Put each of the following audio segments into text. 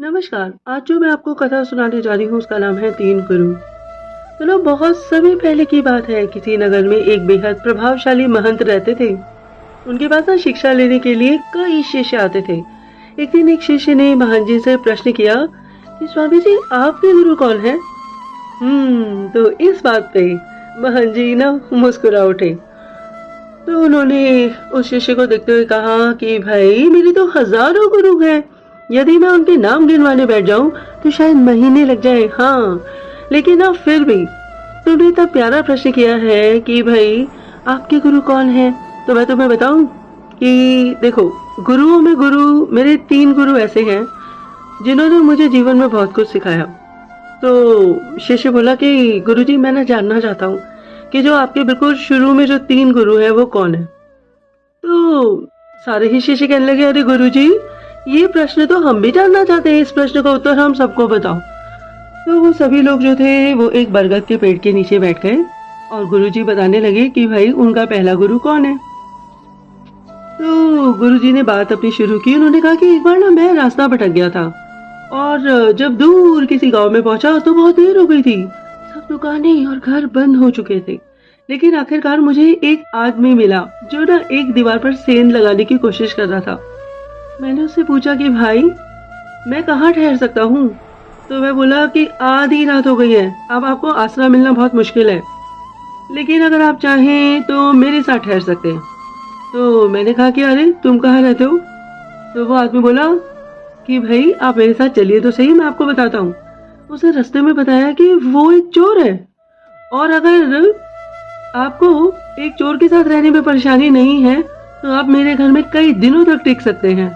नमस्कार। आज जो मैं आपको कथा सुनाने जा रही हूँ उसका नाम है तीन गुरु। चलो बहुत समय पहले की बात है। किसी नगर में एक बेहद प्रभावशाली महंत रहते थे। उनके पास ना शिक्षा लेने के लिए कई शिष्य आते थे। एक दिन एक शिष्य ने महंत जी से प्रश्न किया कि स्वामी जी आपके गुरु कौन है। तो इस बात पे महंत जी ना मुस्कुरा उठे। तो उन्होंने उस शिष्य को देखते हुए कहा कि भाई मेरे तो हजारों गुरु हैं। यदि मैं उनके नाम गिनवाने बैठ जाऊं तो शायद महीने लग जाए। हाँ, लेकिन ना फिर भी तुमने इतना प्यारा प्रश्न किया है कि भाई आपके गुरु कौन है। तो मैं तुम्हें बताऊं कि देखो, गुरुओं में गुरु मेरे तीन गुरु ऐसे हैं जिन्होंने मुझे जीवन में बहुत कुछ सिखाया। तो शिष्य बोला कि गुरुजी मैं ना जानना चाहता हूँ कि जो आपके बिल्कुल शुरू में जो तीन गुरु है वो कौन है। तो सारे ही शिष्य कहने लगे अरे गुरुजी ये प्रश्न तो हम भी जानना चाहते हैं, इस प्रश्न का उत्तर हम सबको बताओ। तो वो सभी लोग जो थे वो एक बरगद के पेड़ के नीचे बैठ गए और गुरुजी बताने लगे कि भाई उनका पहला गुरु कौन है। तो गुरुजी ने बात अपनी शुरू की। उन्होंने कहा कि एक बार ना मैं रास्ता भटक गया था और जब दूर किसी गांव में पहुंचा तो बहुत देर हो गई थी। सब दुकानें और घर बंद हो चुके थे। लेकिन आखिरकार मुझे एक आदमी मिला जो ना एक दीवार पर सेंध लगाने की कोशिश कर रहा था। मैंने उससे पूछा कि भाई मैं कहाँ ठहर सकता हूँ। तो वह बोला कि आधी रात हो गई है, अब आपको आसरा मिलना बहुत मुश्किल है, लेकिन अगर आप चाहें तो मेरे साथ ठहर सकते हैं। तो मैंने कहा कि अरे तुम कहाँ रहते हो। तो वो आदमी बोला कि भाई आप मेरे साथ चलिए तो सही, मैं आपको बताता हूँ। उसने रास्ते में बताया कि वो एक चोर है और अगर आपको एक चोर के साथ रहने में परेशानी नहीं है तो आप मेरे घर में कई दिनों तक टिक सकते हैं।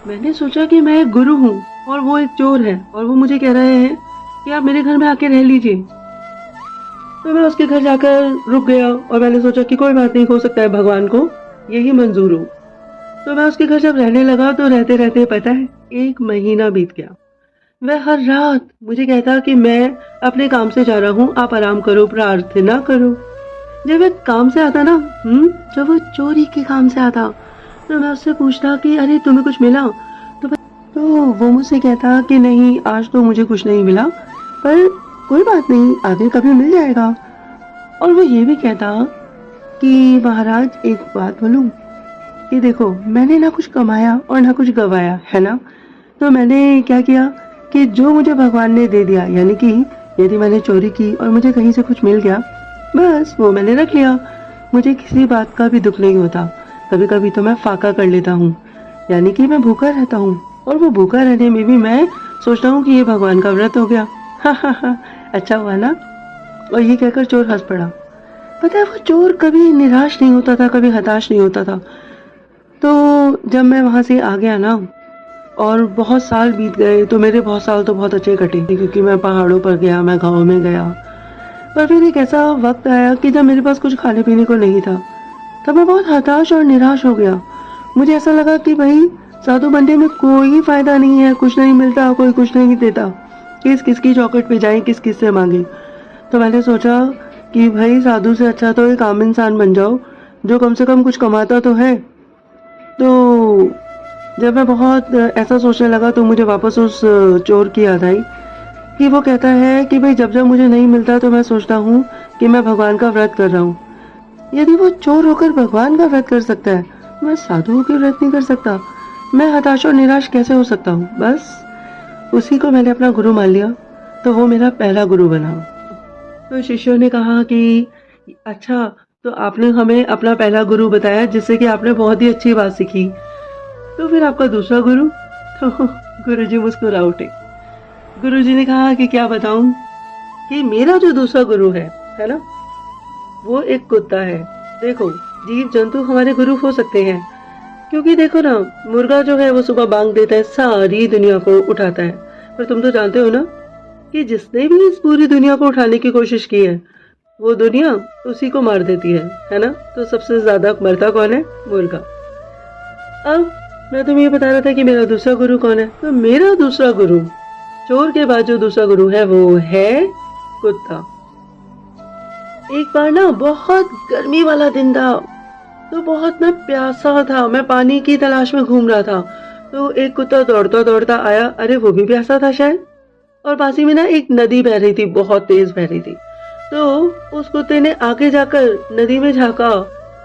मैंने सोचा कि मैं एक गुरु हूँ और वो एक चोर है और वो मुझे कह रहे हैं कि आप मेरे घर में आके रह लीजिए। तो मैं उसके घर जाकर रुक गया और मैंने सोचा कि कोई बात नहीं, हो सकता है भगवान को यही मंजूर हो। तो मैं उसके घर जब रहने लगा तो रहते रहते पता है 1 महीना बीत गया। वह हर रात मुझे कहता कि मैं अपने काम से जा रहा हूँ, आप आराम करो, प्रार्थना करो। जब वह काम से आता ना, जब वो चोरी के काम से आता तो मैं उससे पूछता कि अरे तुम्हें कुछ मिला। तो वो मुझसे कहता कि नहीं आज तो मुझे कुछ नहीं मिला, पर कोई बात नहीं, आगे कभी मिल जाएगा। और वो ये भी कहता कि महाराज एक बात बोलूं कि देखो मैंने ना कुछ कमाया और ना कुछ गवाया है ना। तो मैंने क्या किया कि जो मुझे भगवान ने दे दिया, यानी कि यदि मैंने चोरी की और मुझे कहीं से कुछ मिल गया, बस वो मैंने रख लिया। मुझे किसी बात का भी दुख नहीं होता। कभी कभी तो मैं फाका कर लेता हूँ, यानी कि मैं भूखा रहता हूँ और वो भूखा रहने में भी मैं सोचता हूँ कि ये भगवान का व्रत हो गया। हा, अच्छा हुआ ना। और ये कहकर चोर हंस पड़ा। पता है वो चोर कभी निराश नहीं होता था, कभी हताश नहीं होता था। तो जब मैं वहां से आ गया ना और बहुत साल बीत गए, तो मेरे बहुत साल तो बहुत अच्छे कटे क्योंकि मैं पहाड़ों पर गया, मैं गाँव में गया। पर फिर एक ऐसा वक्त आया कि जब मेरे पास कुछ खाने पीने को नहीं था, तब मैं बहुत हताश और निराश हो गया। मुझे ऐसा लगा कि भाई साधु बनने में कोई फायदा नहीं है, कुछ नहीं मिलता, कोई कुछ नहीं देता, किस किसकी चौखट पे जाए, किस किस से मांगे। तो मैंने सोचा कि भाई साधु से अच्छा तो एक आम इंसान बन जाओ जो कम से कम कुछ कमाता तो है। तो जब मैं बहुत ऐसा सोचने लगा तो मुझे वापस उस चोर की याद आई कि वो कहता है कि भाई जब जब मुझे नहीं मिलता तो मैं सोचता हूँ कि मैं भगवान का व्रत कर रहा हूँ। यदि वो चोर होकर भगवान का व्रत कर सकता है, मैं साधु होकर व्रत नहीं कर सकता। मैं हताश और निराश कैसे हो सकता हूँ। बस उसी को मैंने अपना गुरु मान लिया, तो वो मेरा पहला गुरु बना। तो शिष्यों ने कहा कि अच्छा, तो आपने हमें अपना पहला गुरु बताया जिससे कि आपने बहुत ही अच्छी बात सीखी, तो फिर आपका दूसरा गुरु। तो गुरुजी मुस्कुरा उठे। गुरुजी ने कहा कि क्या बताऊं कि मेरा जो दूसरा गुरु है ना, वो एक कुत्ता है। देखो जीव जंतु हमारे गुरु हो सकते हैं, क्योंकि देखो ना, मुर्गा जो है वो सुबह बांग देता है, सारी दुनिया को उठाता है। पर तुम तो जानते हो ना कि जिसने भी इस पूरी दुनिया को उठाने की कोशिश की है, वो दुनिया उसी को मार देती है ना। तो सबसे ज्यादा मरता कौन है? मुर्गा। अब मैं तुम्हें ये बता रहा था कि मेरा दूसरा गुरु कौन है। तो मेरा दूसरा गुरु, चोर के बाद जो दूसरा गुरु है वो है कुत्ता। एक बार ना बहुत गर्मी वाला दिन था, तो बहुत मैं प्यासा था, मैं पानी की तलाश में घूम रहा था। तो एक कुत्ता दौड़ता दौड़ता आया, अरे वो भी प्यासा था शायद, और पास ही में ना एक नदी बह रही थी, बहुत तेज बह रही थी। तो उस कुत्ते ने आगे जाकर नदी में झांका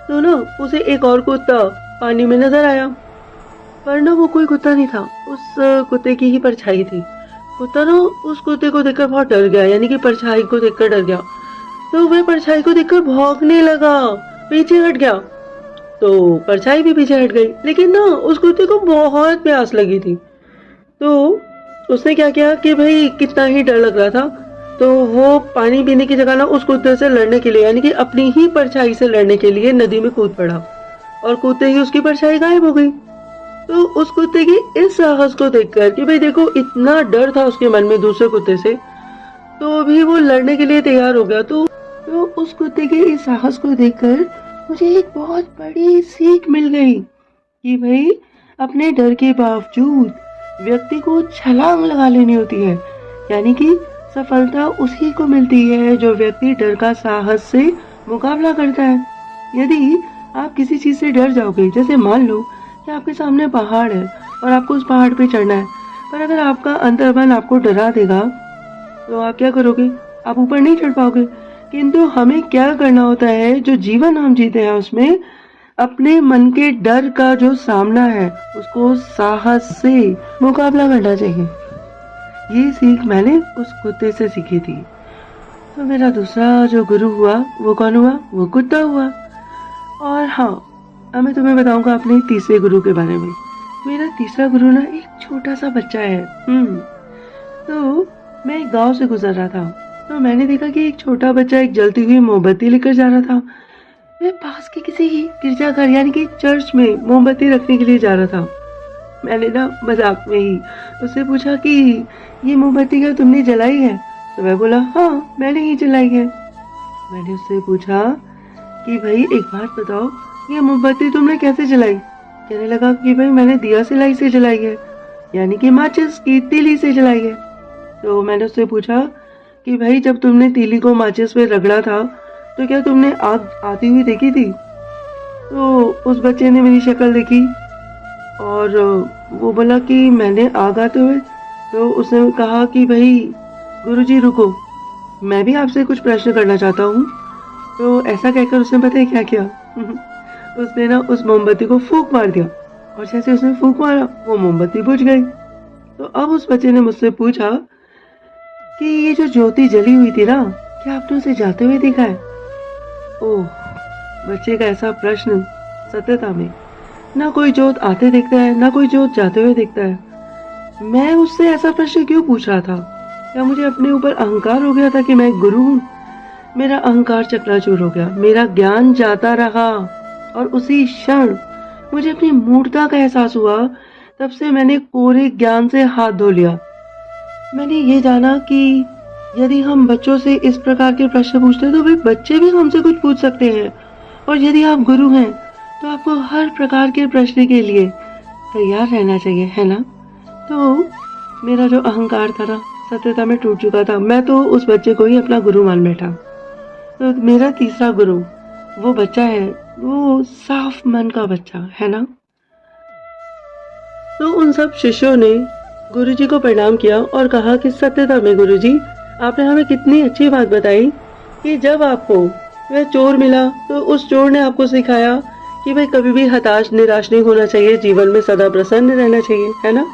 तो ना उसे एक और कुत्ता पानी में नजर आया, पर ना वो कोई कुत्ता नहीं था, उस कुत्ते की ही परछाई थी। कुत्ता ना उस कुत्ते को देखकर बहुत डर गया, यानी कि परछाई को देखकर डर गया। तो वह परछाई को देखकर भौंकने लगा, पीछे हट गया। तो परछाई भी पीछे हट गई, लेकिन ना उस कुत्ते को बहुत प्यास लगी थी। तो उसने क्या किया कि भाई कितना ही डर लग रहा था, तो वो पानी पीने की जगह ना उस कुत्ते से लड़ने के लिए, यानी कि अपनी ही परछाई से लड़ने के लिए नदी में कूद पड़ा, और कूदते ही उसकी परछाई गायब हो गई। तो उस कुत्ते की इस साहस को देखकर कि भाई देखो इतना डर था उसके मन में दूसरे कुत्ते से, तो भी वो लड़ने के लिए तैयार हो गया। तो उस कुत्ते के इस साहस को देखकर मुझे एक बहुत बड़ी सीख मिल गई कि भाई अपने डर के बावजूद व्यक्ति को छलांग लगा लेनी होती है, यानी कि सफलता उसी को मिलती है जो व्यक्ति डर का साहस से मुकाबला करता है। यदि आप किसी चीज से डर जाओगे, जैसे मान लो कि आपके सामने पहाड़ है और आपको उस पहाड़ पे चढ़ना है, पर अगर आपका अंतर्मन आपको डरा देगा तो आप क्या करोगे? आप ऊपर नहीं चढ़ पाओगे। किंतु हमें क्या करना होता है, जो जीवन हम जीते हैं उसमें अपने मन के डर का जो सामना है उसको साहस से मुकाबला करना चाहिए। ये सीख मैंने उस कुत्ते से सीखी थी। तो मेरा दूसरा जो गुरु हुआ वो कौन हुआ? वो कुत्ता हुआ। और हाँ, अब मैं तुम्हें बताऊंगा अपने तीसरे गुरु के बारे में। मेरा तीसरा गुरु ना एक छोटा सा बच्चा है। तो मैं एक गांव से गुजर रहा था, तो मैंने देखा कि एक छोटा बच्चा एक जलती हुई मोमबत्ती लेकर जा रहा था। मैं पास के किसी गिरजाघर यानी कि चर्च में मोमबत्ती रखने के लिए जा रहा था। मैंने ना मजाक में ही उससे पूछा कि ये मोमबत्ती क्या तुमने जलाई है? तो मैं बोला हाँ मैंने ही जलाई है। मैंने उससे पूछा कि भाई एक बात बताओ, ये मोमबत्ती तुमने कैसे जलाई? कहने लगा कि भाई मैंने दिया सिलाई से जलाई है, यानी कि माचिस की तीली से जलाई है। तो मैंने उससे पूछा कि भाई जब तुमने तीली को माचिस पे रगड़ा था तो क्या तुमने आग आती हुई देखी थी? तो उस बच्चे ने मेरी शक्ल देखी और वो बोला कि मैंने आग आते हुए। तो उसने कहा कि भाई गुरुजी रुको, मैं भी आपसे कुछ प्रश्न करना चाहता हूँ। तो ऐसा कहकर उसने पता है क्या किया? उसने ना उस मोमबत्ती को फूंक मार दिया, और जैसे उसने फूंक मारा वो मोमबत्ती बुझ गई। तो अब उस बच्चे ने मुझसे पूछा कि ये जो ज्योति जली हुई थी ना, क्या आपने उसे जाते हुए देखा है? ओह, बच्चे का ऐसा प्रश्न! सत्यता में ना कोई जोत आते देखता है, ना कोई जोत जाते हुए देखता है। मैं उससे ऐसा प्रश्न क्यों पूछ रहा था? क्या मुझे अपने ऊपर अहंकार हो गया था कि मैं एक गुरु हूँ? मेरा अहंकार चकनाचूर हो गया, मेरा ज्ञान जाता रहा, और उसी क्षण मुझे अपनी मूर्खता का एहसास हुआ। तब से मैंने कोरे ज्ञान से हाथ धो लिया। मैंने ये जाना कि यदि हम बच्चों से इस प्रकार के प्रश्न पूछते हैं तो वे बच्चे भी हमसे कुछ पूछ सकते हैं, और यदि आप गुरु हैं तो आपको हर प्रकार के प्रश्न के लिए तैयार रहना चाहिए, है ना? तो मेरा जो अहंकार था ना सत्यता में टूट चुका था। मैं तो उस बच्चे को ही अपना गुरु मान बैठा। तो मेरा तीसरा गुरु वो बच्चा है, वो साफ मन का बच्चा है ना। तो उन सब शिष्यों ने गुरुजी को प्रणाम किया और कहा कि सत्यता में गुरुजी आपने हमें कितनी अच्छी बात बताई कि जब आपको वह चोर मिला तो उस चोर ने आपको सिखाया कि भाई कभी भी हताश निराश नहीं होना चाहिए, जीवन में सदा प्रसन्न रहना चाहिए, है ना।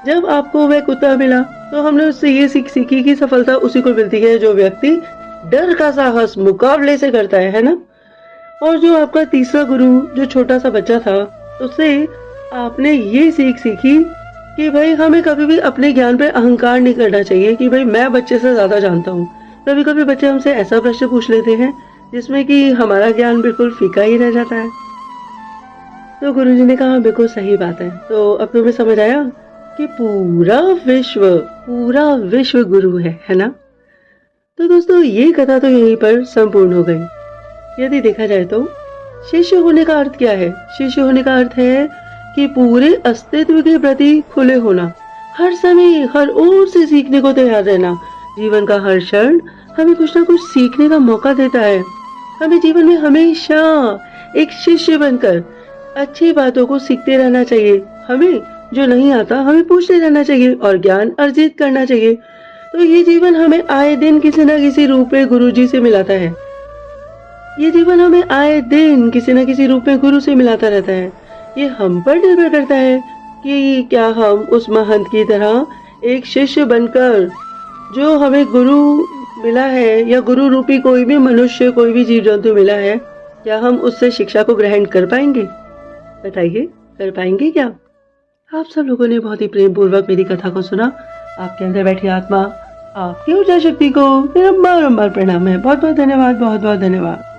जब आपको वह कुत्ता मिला तो हमने उससे ये सीख सीखी कि सफलता उसी को मिलती है जो व्यक्ति डर का साहस मुकाबले से करता है ना। और जो आपका तीसरा गुरु जो छोटा सा बच्चा था, उससे आपने ये सीख सीखी कि भाई हमें कभी भी अपने ज्ञान पे अहंकार नहीं करना चाहिए कि भाई मैं बच्चे से ज्यादा जानता हूँ। कभी कभी बच्चे हमसे ऐसा प्रश्न पूछ लेते हैं जिसमें कि हमारा ज्ञान बिल्कुल फीका ही रह जाता है। तो गुरुजी ने कहा बिल्कुल सही बात है। तो अब तुम्हें समझ आया कि पूरा विश्व गुरु है ना। तो दोस्तों ये कथा तो यहीं पर संपूर्ण हो गई। यदि देखा जाए तो शिष्य होने का अर्थ क्या है? शिष्य होने का अर्थ है कि पूरे अस्तित्व के प्रति खुले होना, हर समय हर ओर से सीखने को तैयार रहना। जीवन का हर क्षण हमें कुछ ना कुछ सीखने का मौका देता है। हमें जीवन में हमेशा एक शिष्य बनकर अच्छी बातों को सीखते रहना चाहिए। हमें जो नहीं आता हमें पूछते रहना चाहिए और ज्ञान अर्जित करना चाहिए। तो ये जीवन हमें आए दिन किसी न किसी रूप में गुरुजी से मिलाता है। ये जीवन हमें आए दिन किसी न किसी रूप में गुरु से मिलाता रहता है। ये हम पर निर्भर करता है कि क्या हम उस महंत की तरह एक शिष्य बनकर, जो हमें गुरु मिला है या गुरु रूपी कोई भी मनुष्य, कोई भी जीव जंतु मिला है, क्या हम उससे शिक्षा को ग्रहण कर पाएंगे? बताइए, कर पाएंगे क्या? आप सब लोगों ने बहुत ही प्रेम पूर्वक मेरी कथा को सुना। आपके अंदर बैठी आत्मा, आपकी ऊर्जा शक्ति को मेरा बारंबार प्रणाम है। बहुत बहुत धन्यवाद, बहुत बहुत धन्यवाद।